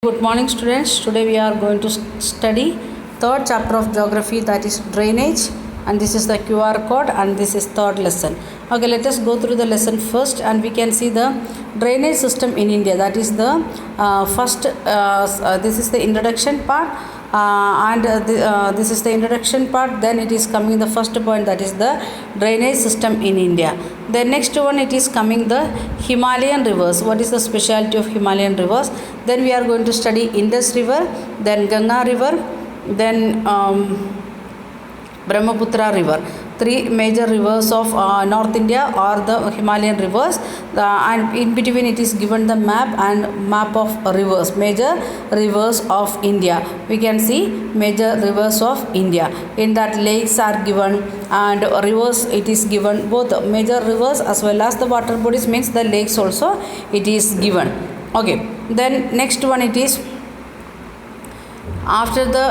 Good morning, students. Today we are going to study third chapter of geography, that is drainage, and this is the QR code, and this is third lesson. Okay, let us go through the lesson first, and we can see the drainage system in India. That is the first. This is the introduction part, this is the introduction part. Then it is coming the first point, that is the drainage system in India. The next one, it is coming the Himalayan rivers. What is the specialty of Himalayan rivers? Then we are going to study Indus River, then Ganga River, then Brahmaputra River. Three major rivers of North India are the Himalayan rivers, and in between it is given the map of rivers, major rivers of India. We can see major rivers of India. In that lakes are given, and rivers it is given, both major rivers as well as the water bodies, means the lakes also it is given. Okay, then next one, it is after the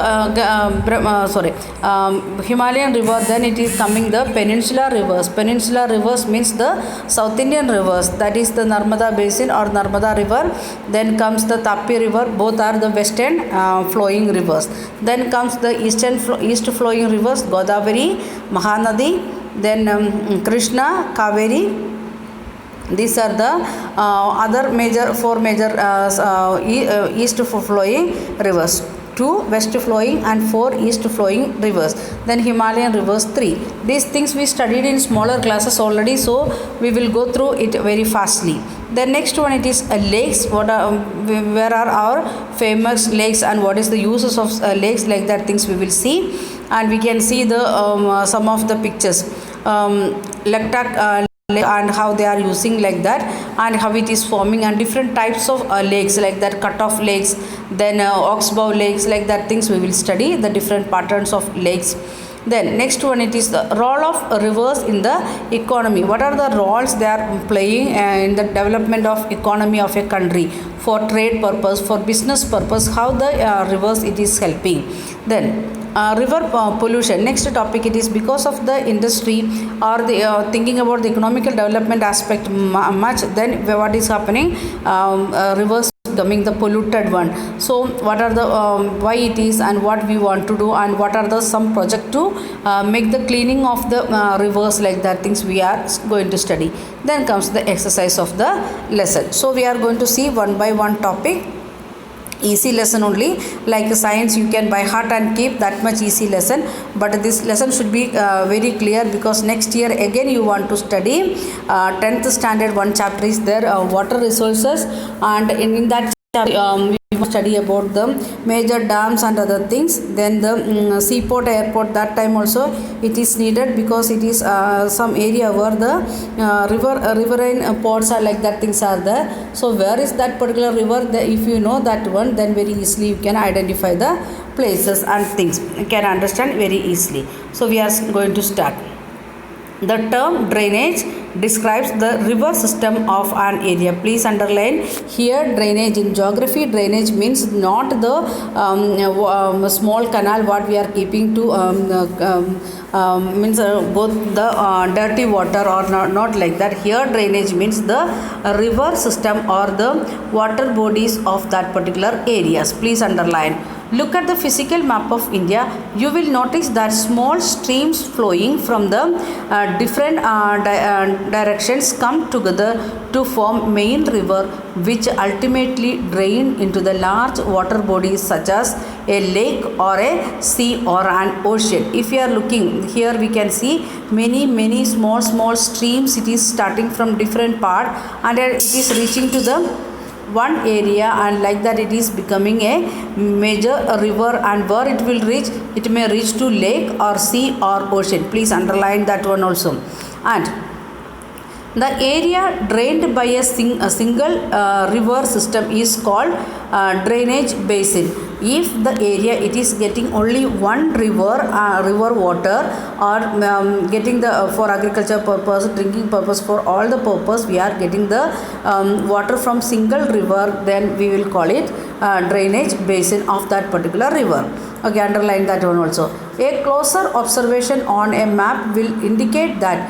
Himalayan river, then it is coming the peninsular rivers. Peninsular rivers means the South Indian rivers, that is the Narmada basin or Narmada river. Then comes the Tapi river, both are the western flowing rivers. Then comes the east flowing rivers, Godavari, Mahanadi, then Krishna, Kaveri. These are the four major east flowing rivers. 2 west flowing and 4 east flowing rivers. Then Himalayan rivers 3. These things we studied in smaller classes already, so we will go through it very fastly. The next one, it is lakes. Where are our famous lakes and what is the uses of lakes, like that things we will see. And we can see the some of the pictures. Laktak and how they are using, like that, and how it is forming, and different types of lakes, like that cut-off lakes, then oxbow lakes, like that things we will study the different patterns of lakes. Then next one, it is the role of rivers in the economy. What are the roles they are playing in the development of economy of a country, for trade purpose, for business purpose, how the rivers it is helping. Then river pollution, next topic, it is because of the industry or the thinking about the economical development aspect much, then what is happening, rivers becoming the polluted one. So what are the why it is, and what we want to do, and what are the some project to make the cleaning of the rivers, like that things we are going to study. Then comes the exercise of the lesson. So we are going to see one by one topic. Easy lesson only, like science you can by heart and keep, that much easy lesson, but this lesson should be very clear, because next year again you want to study 10th standard, one chapter is there, water resources, and in that chapter we must study about the major dams and other things. Then the seaport, airport, that time also it is needed, because it is some area where the riverine ports are, like that things are there. So where is that particular river, if you know that one, then very easily you can identify the places and things, you can understand very easily. So we are going to start. The term drainage describes the river system of an area. Please underline here, drainage in geography, drainage means not the small canal what we are keeping to means both the dirty water, or not like that. Here drainage means the river system or the water bodies of that particular areas. Please underline. Look at the physical map of India. You will notice that small streams flowing from the different directions come together to form main river, which ultimately drain into the large water bodies such as a lake or a sea or an ocean. If you are looking here, we can see many small streams. It is starting from different part, and it is reaching to the one area, and like that it is becoming a major river, and where it will reach, it may reach to lake or sea or ocean. Please underline that one also. And the area drained by a single river system is called drainage basin. If the area it is getting only one river water, or getting the for agriculture purpose, drinking purpose, for all the purpose we are getting the water from single river, then we will call it drainage basin of that particular river. Okay, underline that one also. A closer observation on a map will indicate that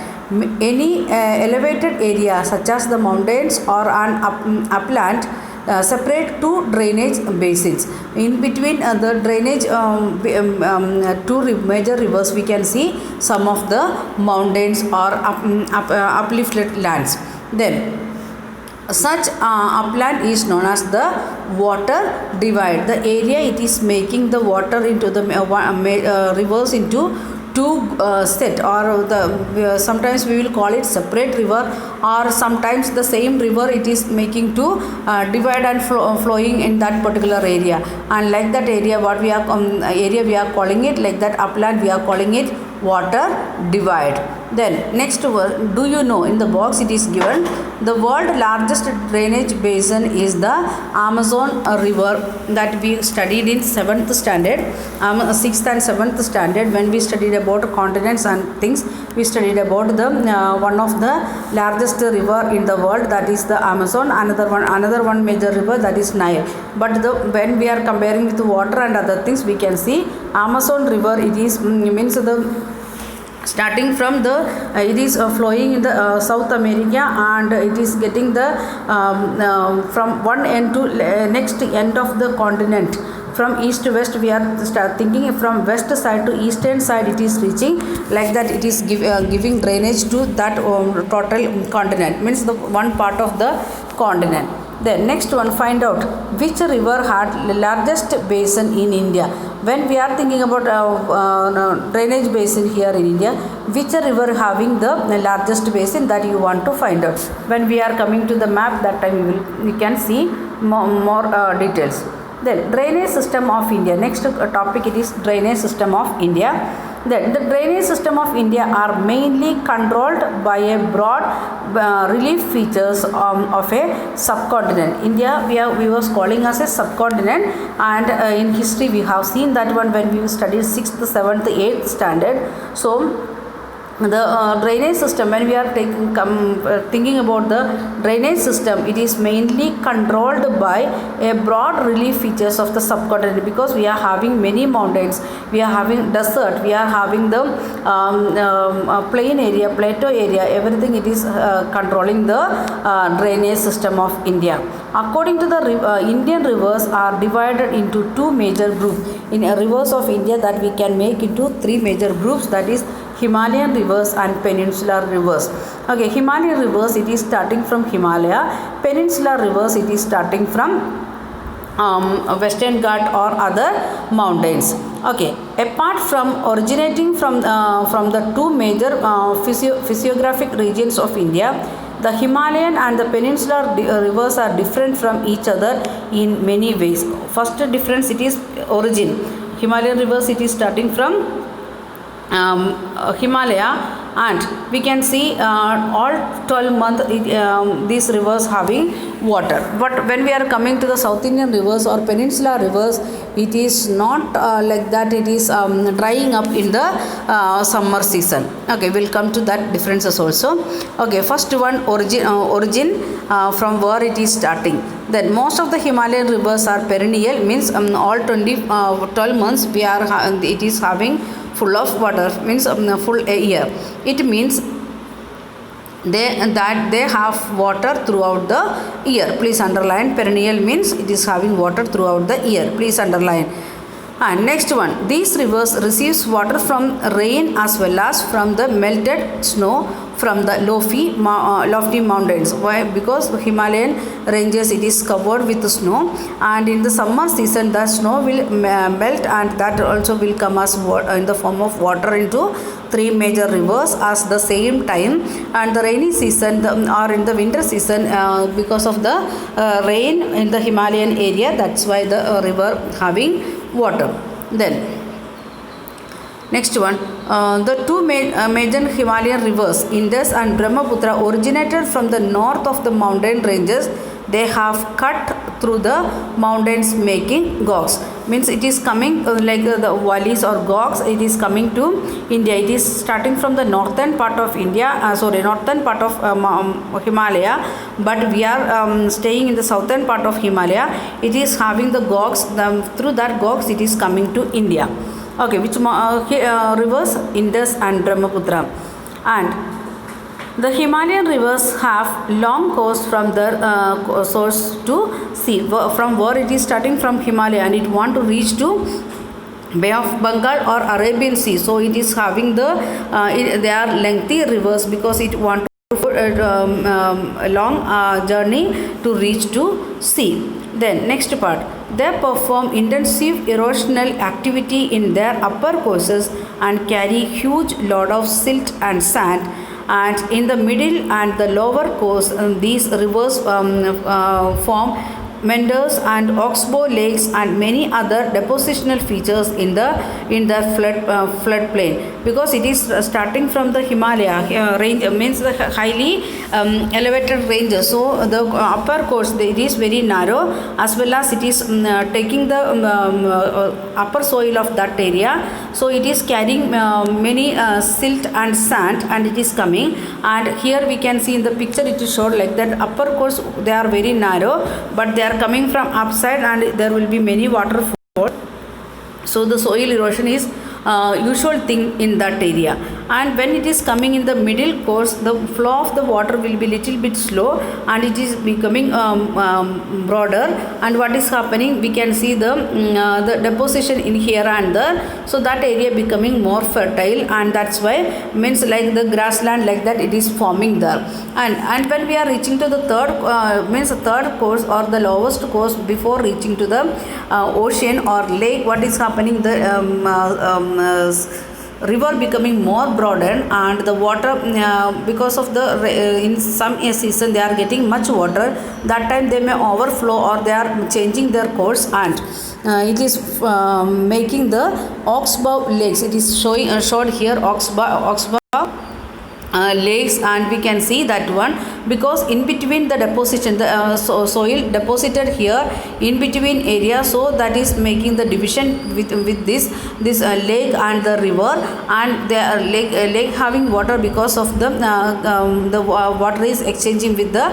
any elevated area such as the mountains or an upland separate two drainage basins. In between the drainage two major rivers, we can see some of the mountains or uplifted lands. Then such upland is known as the water divide. The area it is making the water into the rivers into two set, or the sometimes we will call it separate river, or sometimes the same river it is making to divide and flowing in that particular area, and like that area what we are area we are calling it, like that upland we are calling it water divide. Then next word, do you know, in the box it is given the world largest drainage basin is the Amazon river, that we studied in 7th standard, 6th and 7th standard, when we studied about continents and things. We studied about the one of the largest river in the world, that is the Amazon. Another one major river, that is Nile. But when we are comparing with water and other things, we can see Amazon river, it is means the starting from the it is flowing in the South America, and it is getting the from one end to next end of the continent. From east to west, we are thinking from west side to eastern side it is reaching, like that it is giving drainage to that total continent, means the one part of the continent. Then next one, find out which river had largest basin in India. When we are thinking about drainage basin here in India, which river having the largest basin, that you want to find out. When we are coming to the map, that time we can see more details. Then drainage system of India. Next topic, it is drainage system of India. Then the drainage system of India are mainly controlled by a broad relief features of a subcontinent. India we was calling as a subcontinent, and in history we have seen that one when we studied 6th, 7th, 8th standard. So the drainage system, when we are thinking about the drainage system, it is mainly controlled by a broad relief features of the subcontinent, because we are having many mountains, we are having desert, we are having the plain area, plateau area, everything it is controlling the drainage system of India. According to the Indian rivers are divided into two major groups. In rivers of India, that we can make into three major groups, that is Himalayan rivers and peninsular rivers. Okay, Himalayan rivers, it is starting from Himalaya. Peninsular rivers, it is starting from Western Ghat or other mountains. Okay, apart from originating from the two major physiographic regions of India, the Himalayan and the peninsular rivers are different from each other in many ways. First difference, it is origin. Himalayan rivers, it is starting from Himalaya, and we can see all 12 months these rivers having water. But when we are coming to the South Indian rivers or peninsular rivers, it is not like that, it is drying up in the summer season. Okay, we'll come to that differences also. Okay, first one, origin from where it is starting. Then most of the Himalayan rivers are perennial, means all 12 months we are it is having full of water, means full year. It means they have water throughout the year. Please underline, perennial means it is having water throughout the year. Please underline. And next one, these rivers receives water from rain as well as from the melted snow from the lofty mountains. Why? Because the Himalayan ranges, it is covered with snow, and in the summer season the snow will melt, and that also will come as in the form of water into three major rivers at the same time. And the rainy season or in the winter season, because of the rain in the Himalayan area, that's why the river having water. Then next one, the two major Himalayan rivers, Indus and Brahmaputra, originated from the north of the mountain ranges. They have cut through the mountains making gorges. Means it is coming like the valleys or gorges, it is coming to India. It is starting from the northern part of India, northern part of Himalaya, but we are staying in the southern part of Himalaya. It is having the gorges, through that gorges it is coming to India. Okay, which rivers? Indus and Brahmaputra. And The Himalayan rivers have long course from their source to sea, from where it is starting from Himalaya and it want to reach to Bay of Bengal or Arabian Sea. So it is having they are lengthy rivers because it want a long journey to reach to sea. Then next part, they perform intensive erosional activity in their upper courses and carry huge load of silt and sand, and in the middle and the lower course these rivers form meanders and oxbow lakes and many other depositional features in the floodplain, because it is starting from the Himalaya range, means the highly elevated ranges. So the upper course it is very narrow, as well as it is taking the upper soil of that area. So it is carrying many silt and sand, and it is coming, and here we can see in the picture it is showed like that. Upper course they are very narrow, but they are coming from upside and there will be many waterfall. So the soil erosion is usual thing in that area, and when it is coming in the middle course, the flow of the water will be little bit slow and it is becoming broader, and what is happening, we can see the deposition in here and there. So that area becoming more fertile, and that's why means like the grassland like that it is forming there. And when we are reaching to the third third course or the lowest course before reaching to the ocean or lake, what is happening, the river becoming more broadened, and the water because of the in some season they are getting much water, that time they may overflow or they are changing their course, and it is making the oxbow lakes. It is showing showed here oxbow lakes, and we can see that one because in between the deposition, the soil deposited here in between area, so that is making the division with this lake and the river, and the lake having water because of the water is exchanging with the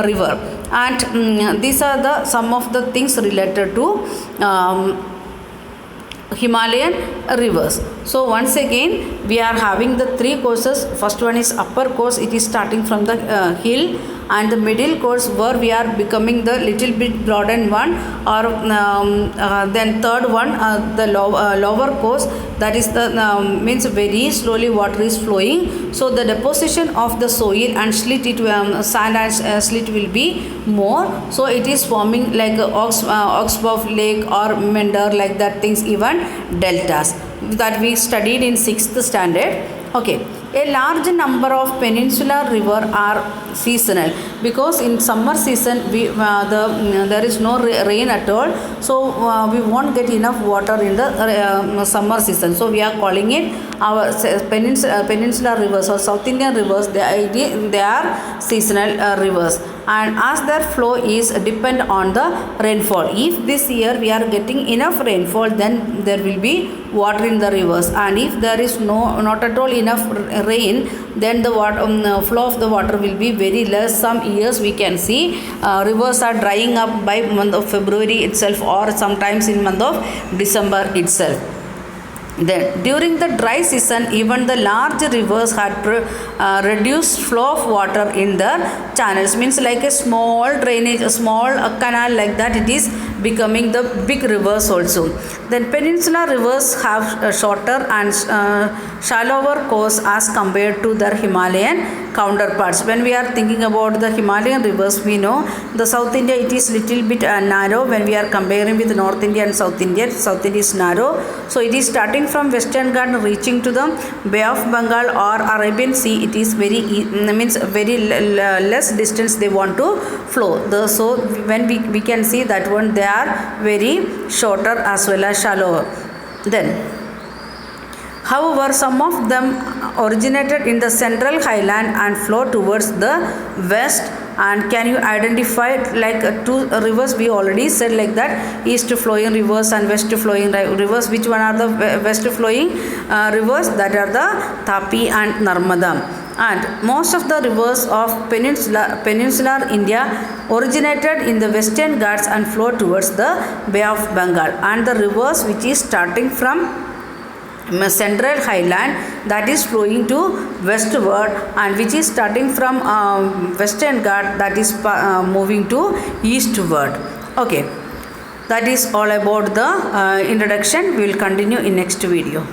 river, and these are the some of the things related to Himalayan rivers. So once again we are having the three courses. First one is upper course, it is starting from the hill, and the middle course where we are becoming the little bit broadened one, or then third one the lower course, that is the means very slowly water is flowing. So the deposition of the soil and slit sand and slit will be more, so it is forming like oxbow lake or meander like that things, even deltas that we studied in 6th standard. Okay, a large number of peninsular river are seasonal, because in summer season there is no rain at all, so we won't get enough water in the summer season. So we are calling it our peninsular rivers or South Indian rivers. They are seasonal rivers, and as their flow is depend on the rainfall. If this year we are getting enough rainfall, then there will be water in the rivers, and if there is not at all enough rain, then the flow of the water will be very less. Some years we can see rivers are drying up by month of February itself, or sometimes in month of December itself. Then during the dry season, even the large rivers had reduced flow of water in the channels, means like a small drainage, a small canal like that, it is becoming the big rivers also. Then peninsular rivers have a shorter and shallower course as compared to their Himalayan counterparts. When we are thinking about the Himalayan rivers, we know the South India it is little bit narrow. When we are comparing with North India and South India, South India is narrow, so it is starting from Western Ghats reaching to the Bay of Bengal or Arabian Sea. It is very less distance they want to flow. So when we can see that one, they are very shorter as well as shallower. Then however, some of them originated in the central highland and flow towards the west. And can you identify like two rivers? We already said like that, east flowing rivers and west flowing rivers. Which one are the west flowing rivers? That are the Tapi and Narmada. And most of the rivers of peninsular India originated in the Western Ghats and flow towards the Bay of Bengal. And the rivers which is starting from central highland that is flowing to westward and which is starting from western Ghat that is moving to eastward. Okay, that is all about the introduction. We will continue in next video.